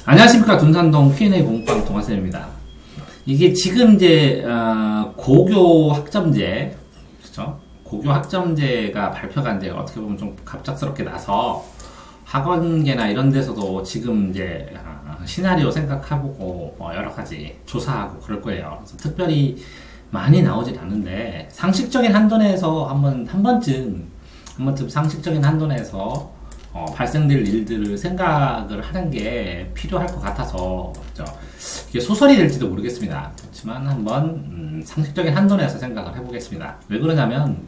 안녕하십니까. 둔산동 Q&A 공부방 동아쌤입니다. 이게 지금 이제 고교 학점제, 그렇죠? 고교 학점제가 발표가 이제 어떻게 보면 좀 갑작스럽게 나서 학원계나 이런 데서도 지금 이제 시나리오 생각하고 여러 가지 조사하고 그럴 거예요. 그래서 특별히 많이 나오진 않는데 상식적인 한도 내에서 한 번쯤 상식적인 한도 내에서 발생될 일들을 생각을 하는 게 필요할 것 같아서, 그렇죠? 이게 소설이 될지도 모르겠습니다. 그렇지만 한번 상식적인 한도 내에서 생각을 해보겠습니다. 왜 그러냐면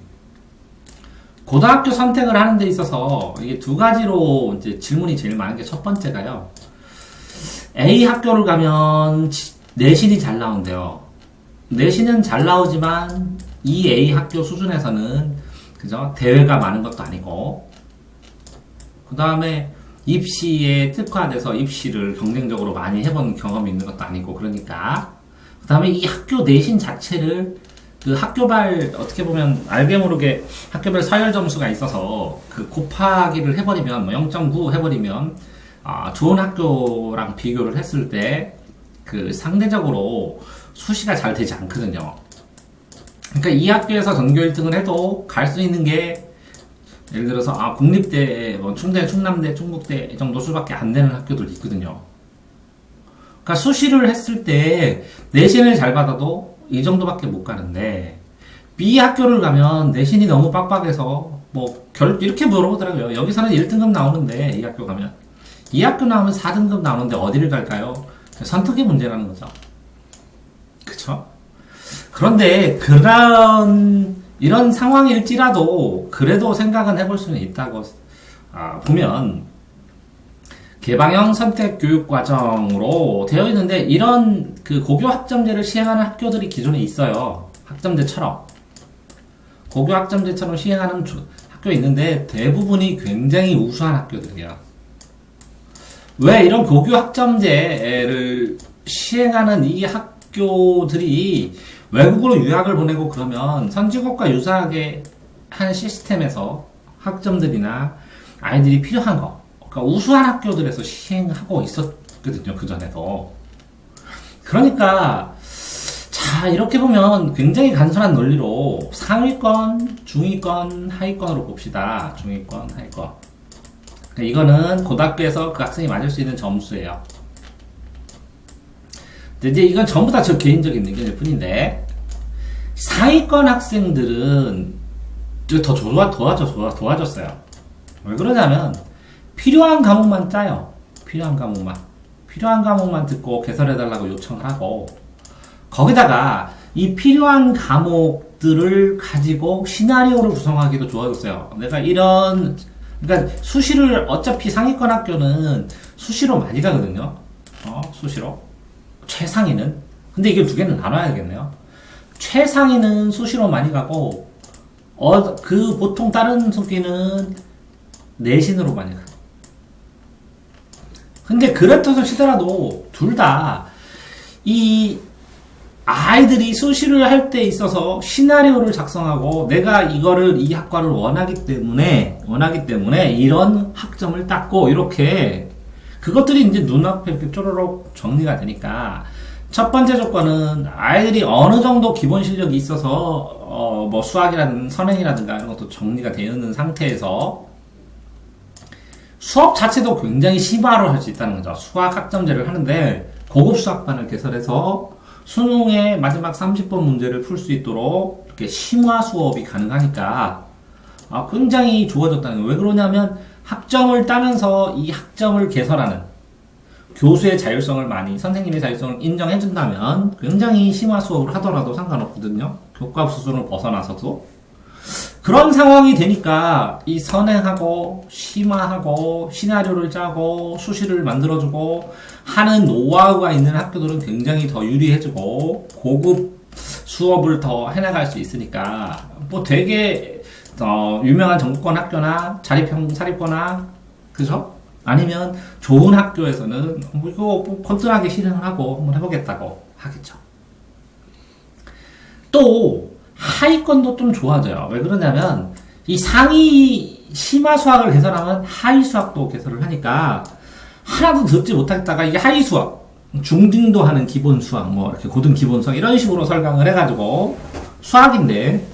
고등학교 선택을 하는 데 있어서 이게 두 가지로 이제 질문이 제일 많은 게, 첫 번째가요, A 학교를 가면 내신이 잘 나온대요. 내신은 잘 나오지만 이 A 학교 수준에서는, 그죠? 대회가 많은 것도 아니고, 그 다음에 입시에 특화돼서 입시를 경쟁적으로 많이 해본 경험이 있는 것도 아니고, 그러니까 그 다음에 이 학교 내신 자체를 그 학교별, 어떻게 보면 알게 모르게 학교별 서열 점수가 있어서 그 곱하기를 해버리면 0.9 해버리면 좋은 학교랑 비교를 했을 때 그 상대적으로 수시가 잘 되지 않거든요. 그러니까 이 학교에서 전교 1등을 해도 갈 수 있는 게, 예를 들어서 국립대, 충대, 충남대, 충북대 정도 수밖에 안 되는 학교들도 있거든요. 그러니까 수시를 했을 때 내신을 잘 받아도 이 정도밖에 못 가는데, B 학교를 가면 내신이 너무 빡빡해서 이렇게 물어보더라고요. 여기서는 1등급 나오는데 이 학교 가면, 이 학교 나오면 4등급 나오는데 어디를 갈까요? 선택의 문제라는 거죠. 그쵸? 그런데 이런 상황일지라도 그래도 생각은 해볼 수는 있다고 보면, 개방형 선택 교육 과정으로 되어 있는데, 이런 그 고교 학점제를 시행하는 학교들이 기존에 있어요. 학점제처럼 고교 학점제처럼 시행하는 학교 있는데 대부분이 굉장히 우수한 학교들이에요. 왜 이런 고교 학점제를 시행하는 이 학교들이 외국으로 유학을 보내고 그러면 선진국과 유사하게 한 시스템에서 학점들이나 아이들이 필요한 거, 그러니까 우수한 학교들에서 시행하고 있었거든요, 그전에도. 그러니까 자, 이렇게 보면 굉장히 간단한 논리로 상위권, 중위권, 하위권으로 봅시다. 중위권, 하위권. 이거는 고등학교에서 그 학생이 맞을 수 있는 점수예요. 근데 이제 이건 전부 다 저 개인적인 의견일 뿐인데, 상위권 학생들은 더 좋아졌어요. 왜 그러냐면 필요한 과목만 짜요. 필요한 과목만 듣고 개설해달라고 요청을 하고, 거기다가 이 필요한 과목들을 가지고 시나리오를 구성하기도 좋아졌어요. 그러니까 수시를, 어차피 상위권 학교는 수시로 많이 가거든요. 수시로. 최상위는. 근데 이게 두 개는 나눠야겠네요. 최상위는 수시로 많이 가고, 보통 다른 수기는 내신으로 많이 가요. 근데 그렇다고 치더라도 둘 다 이 아이들이 수시를 할 때 있어서 시나리오를 작성하고, 내가 이 학과를 원하기 때문에 이런 학점을 땄고, 이렇게 그것들이 이제 눈앞에 이렇게 쪼로록 정리가 되니까, 첫 번째 조건은 아이들이 어느 정도 기본 실력이 있어서 수학이라든가 선행이라든가 이런 것도 정리가 되어 있는 상태에서 수업 자체도 굉장히 심화로 할 수 있다는 거죠. 수학 학점제를 하는데 고급 수학반을 개설해서 수능의 마지막 30번 문제를 풀 수 있도록 이렇게 심화 수업이 가능하니까 굉장히 좋아졌다는 거예요. 왜 그러냐면 학점을 따면서 이 학점을 개설하는 교수의 자율성을 선생님의 자율성을 인정해준다면 굉장히 심화 수업을 하더라도 상관없거든요. 교과 수준을 벗어나서도. 그런 상황이 되니까 이 선행하고 심화하고 시나리오를 짜고 수시를 만들어주고 하는 노하우가 있는 학교들은 굉장히 더 유리해지고 고급 수업을 더 해나갈 수 있으니까, 되게 유명한 전국권 학교나 사립거나, 그죠? 아니면 좋은 학교에서는 이거 건전하게 실행을 하고 한번 해보겠다고 하겠죠. 또 하위권도 좀 좋아져요. 왜 그러냐면 이 상위 심화 수학을 개설하면 하위 수학도 개설을 하니까 하나도 듣지 못했다가 이게 하위 수학, 중등도 하는 기본 수학, 뭐 이렇게 고등 기본 수학 이런 식으로 설강을 해가지고 수학인데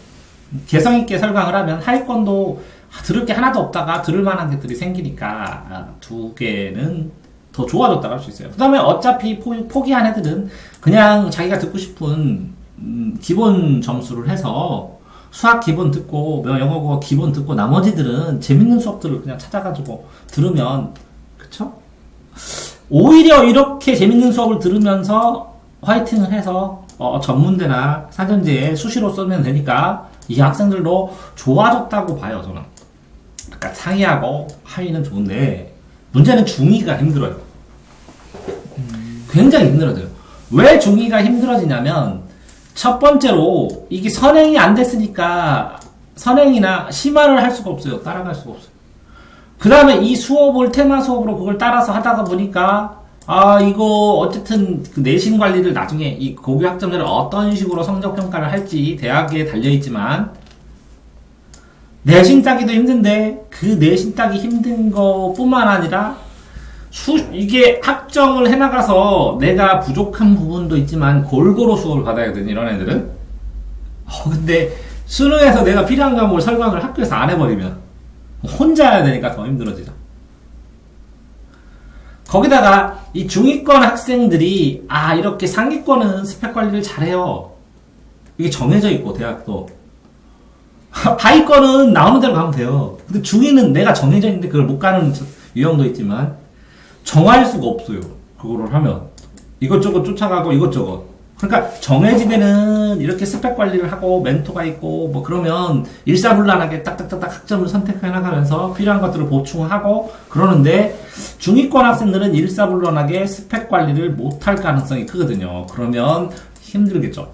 개성 있게 설강을 하면 하위권도 들을 게 하나도 없다가 들을 만한 것들이 생기니까 두 개는 더 좋아졌다고 할 수 있어요. 그 다음에 어차피 포기한 애들은 그냥 자기가 듣고 싶은 기본 점수를 해서 수학 기본 듣고 영어국어 기본 듣고 나머지들은 재밌는 수업들을 그냥 찾아가지고 들으면 그쵸? 오히려 이렇게 재밌는 수업을 들으면서 화이팅을 해서 전문대나 사전제에 수시로 쓰면 되니까 이 학생들도 좋아졌다고 봐요. 저는. 그러니까 상위하고 하위는 좋은데 문제는 중2가 힘들어요. 굉장히 힘들어져요. 왜 중2가 힘들어지냐면 첫 번째로 이게 선행이 안 됐으니까 선행이나 심화를 할 수가 없어요. 따라갈 수가 없어요. 그 다음에 이 수업을 테마 수업으로 그걸 따라서 하다가 보니까 이거 어쨌든 그 내신 관리를 나중에 이 고교 학점제를 어떤 식으로 성적 평가를 할지 대학에 달려있지만 내신 따기도 힘든데 그 내신 따기 힘든 거 뿐만 아니라 이게 학점을 해나가서 내가 부족한 부분도 있지만 골고루 수업을 받아야 되는 이런 애들은 근데 수능에서 내가 필요한 과목을 설강을 학교에서 안 해버리면 혼자 해야 되니까 더 힘들어지죠. 거기다가 이 중위권 학생들이 이렇게 상위권은 스펙 관리를 잘해요. 이게 정해져 있고 대학도 하위권은 나오는 대로 가면 돼요. 근데 중위는 내가 정해져 있는데 그걸 못 가는 유형도 있지만 정할 수가 없어요. 그거를 하면 이것저것 쫓아가고 이것저것. 그러니까 정해진 데는 이렇게 스펙 관리를 하고 멘토가 있고 뭐 그러면 일사불란하게 딱딱딱딱 학점을 선택해 나가면서 필요한 것들을 보충하고 그러는데 중위권 학생들은 일사불란하게 스펙 관리를 못할 가능성이 크거든요. 그러면 힘들겠죠.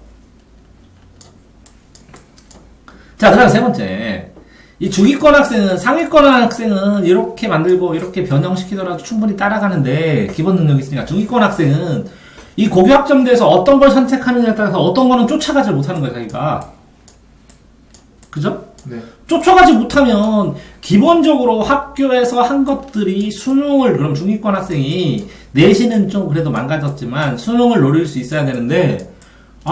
자, 그 다음 세 번째. 이 중위권 학생은, 상위권 학생은 이렇게 만들고 이렇게 변형시키더라도 충분히 따라가는데, 기본 능력이 있으니까 중위권 학생은 이 고교 학점대에서 어떤 걸 선택하느냐에 따라서 어떤 거는 쫓아가지 못하는 거예요, 자기가. 그죠? 네. 쫓아가지 못하면, 기본적으로 학교에서 한 것들이 수능을, 그럼 중위권 학생이, 내신은 좀 그래도 망가졌지만, 수능을 노릴 수 있어야 되는데,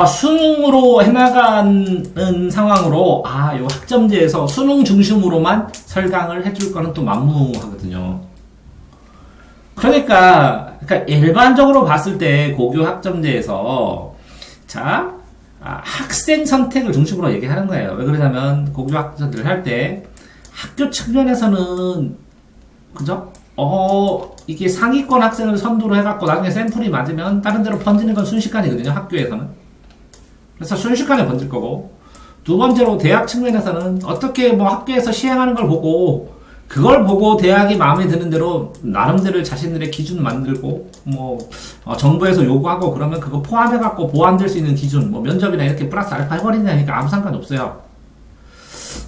수능으로 해나가는 상황으로, 요 학점제에서 수능 중심으로만 설강을 해줄 거는 또 만무하거든요. 그러니까 일반적으로 봤을 때 고교 학점제에서, 학생 선택을 중심으로 얘기하는 거예요. 왜 그러냐면, 고교 학점제를 할 때, 학교 측면에서는, 그죠? 이게 상위권 학생을 선두로 해갖고 나중에 샘플이 맞으면 다른 데로 번지는 건 순식간이거든요, 학교에서는. 그래서 순식간에 번질 거고, 두 번째로 대학 측면에서는 어떻게 뭐 학교에서 시행하는 걸 보고, 그걸 보고 대학이 마음에 드는 대로 나름대로 자신들의 기준 만들고, 정부에서 요구하고 그러면 그거 포함해갖고 보완될 수 있는 기준, 면접이나 이렇게 플러스 알파 해버린다니까 아무 상관 없어요.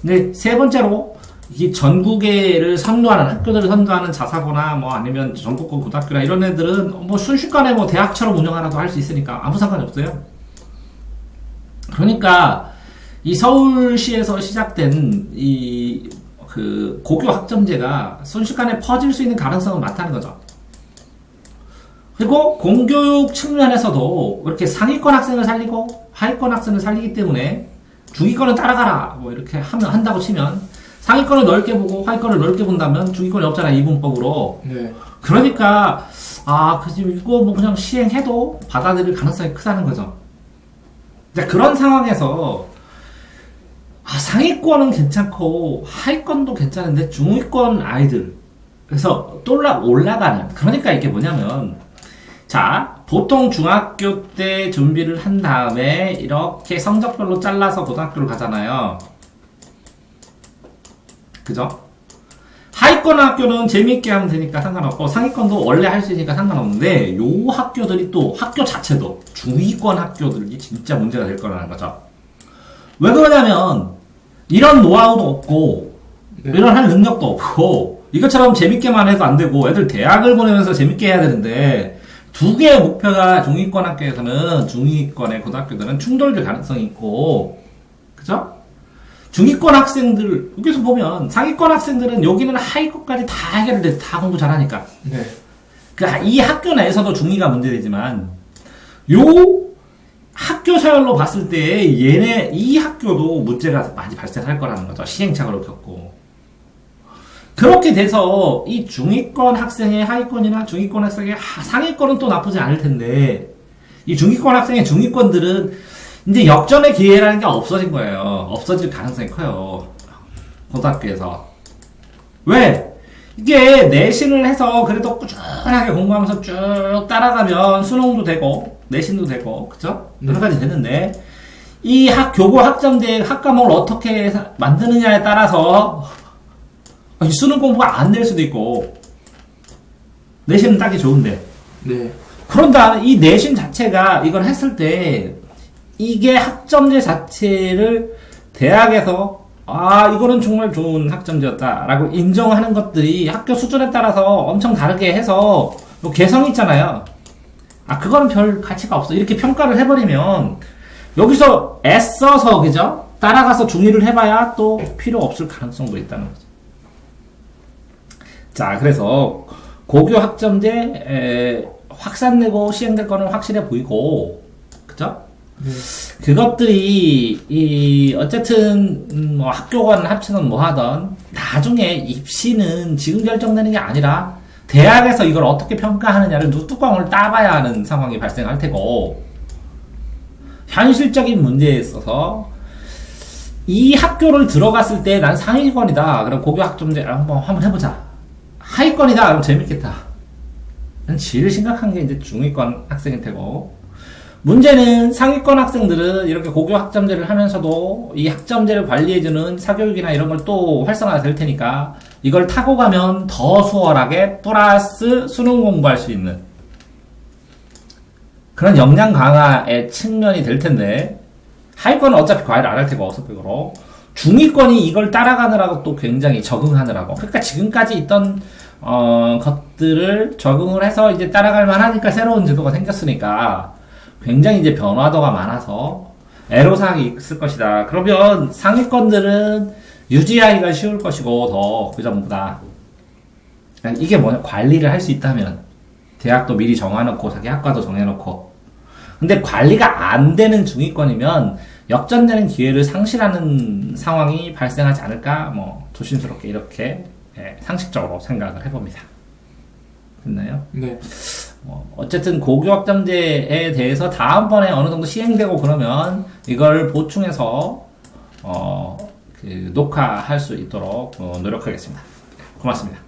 근데 세 번째로, 이 전국에를 선도하는, 학교들을 선도하는 자사고나 아니면 전국고 고등학교나 이런 애들은 순식간에 대학처럼 운영하라도 할 수 있으니까 아무 상관이 없어요. 그러니까 이 서울시에서 시작된 그 고교 학점제가 순식간에 퍼질 수 있는 가능성은 많다는 거죠. 그리고 공교육 측면에서도 이렇게 상위권 학생을 살리고 하위권 학생을 살리기 때문에 중위권은 따라가라 이렇게 한다고 치면 상위권을 넓게 보고 하위권을 넓게 본다면 중위권이 없잖아, 이분법으로. 네. 그러니까 이거 그냥 시행해도 받아들일 가능성이 크다는 거죠. 그런 상황에서 상위권은 괜찮고 하위권도 괜찮은데 중위권 아이들 그래서 올라가는, 그러니까 이게 뭐냐면 보통 중학교 때 준비를 한 다음에 이렇게 성적별로 잘라서 고등학교를 가잖아요. 그죠? 하위권 학교는 재미있게 하면 되니까 상관없고 상위권도 원래 할 수 있으니까 상관없는데 요 학교들이 또 학교 자체도 중위권 학교들이 진짜 문제가 될 거라는 거죠. 왜 그러냐면 이런 노하우도 없고 이런 할 능력도 없고 이것처럼 재밌게만 해도 안 되고 애들 대학을 보내면서 재밌게 해야 되는데 두 개의 목표가 중위권 학교에서는 중위권의 고등학교들은 충돌될 가능성이 있고 그죠? 중위권 학생들, 여기서 보면 상위권 학생들은 여기는 하위권까지 다 해결돼, 다 공부 잘하니까. 네. 이 학교 내에서도 중의가 문제되지만 요 학교 서열로 봤을 때 이 학교도 문제가 많이 발생할 거라는 거죠. 시행착오를 겪고. 그렇게 돼서 이 중위권 학생의 하위권이나 중위권 학생의 상위권은 또 나쁘지 않을 텐데 이 중위권 학생의 중위권들은 이제 역전의 기회라는 게 없어진 거예요. 없어질 가능성이 커요. 고등학교에서. 왜? 이게 내신을 해서 그래도 꾸준하게 공부하면서 쭉 따라가면 수능도 되고 내신도 되고 그쵸? 여러 가지 되는데 이 교고 학점제 학과목을 어떻게 만드느냐에 따라서 이 수능 공부가 안 될 수도 있고 내신은 따기 좋은데 네. 그런 다음에 이 내신 자체가 이걸 했을 때 이게 학점제 자체를 대학에서 이거는 정말 좋은 학점제였다라고 인정하는 것들이 학교 수준에 따라서 엄청 다르게 해서 뭐 개성 있잖아요. 그거는 별 가치가 없어. 이렇게 평가를 해버리면 여기서 애써서 그죠? 따라가서 중의를 해봐야 또 필요 없을 가능성도 있다는 거죠. 자, 그래서 고교 학점제 확산되고 시행될 거는 확실해 보이고, 그죠? 네. 그것들이 어쨌든 뭐 학교간 합치든 뭐 하던 나중에 입시는 지금 결정되는 게 아니라 대학에서 이걸 어떻게 평가하느냐를 뚜껑을 따봐야 하는 상황이 발생할 테고 현실적인 문제에 있어서 이 학교를 들어갔을 때 난 상위권이다. 그럼 고교 학점제 한번 해보자. 하위권이다. 그럼 재밌겠다. 제일 심각한 게 이제 중위권 학생일 테고 문제는 상위권 학생들은 이렇게 고교 학점제를 하면서도 이 학점제를 관리해주는 사교육이나 이런 걸 또 활성화가 될 테니까 이걸 타고 가면 더 수월하게 플러스 수능 공부할 수 있는 그런 역량 강화의 측면이 될 텐데 하위권은 어차피 과외를 안 할 테고 어설프로 중위권이 이걸 따라가느라고 또 굉장히 적응하느라고 그러니까 지금까지 있던 것들을 적응을 해서 이제 따라갈 만하니까 새로운 제도가 생겼으니까 굉장히 이제 변화도가 많아서 애로사항이 있을 것이다. 그러면 상위권들은 유지하기가 쉬울 것이고 더 그 전보다 이게 뭐냐 관리를 할 수 있다면 대학도 미리 정해놓고 자기 학과도 정해놓고 근데 관리가 안 되는 중위권이면 역전되는 기회를 상실하는 상황이 발생하지 않을까 뭐 조심스럽게 이렇게 상식적으로 생각을 해봅니다. 됐나요? 네. 어쨌든 고교 학점제에 대해서 다음번에 어느 정도 시행되고 그러면 이걸 보충해서 녹화할 수 있도록 노력하겠습니다. 고맙습니다.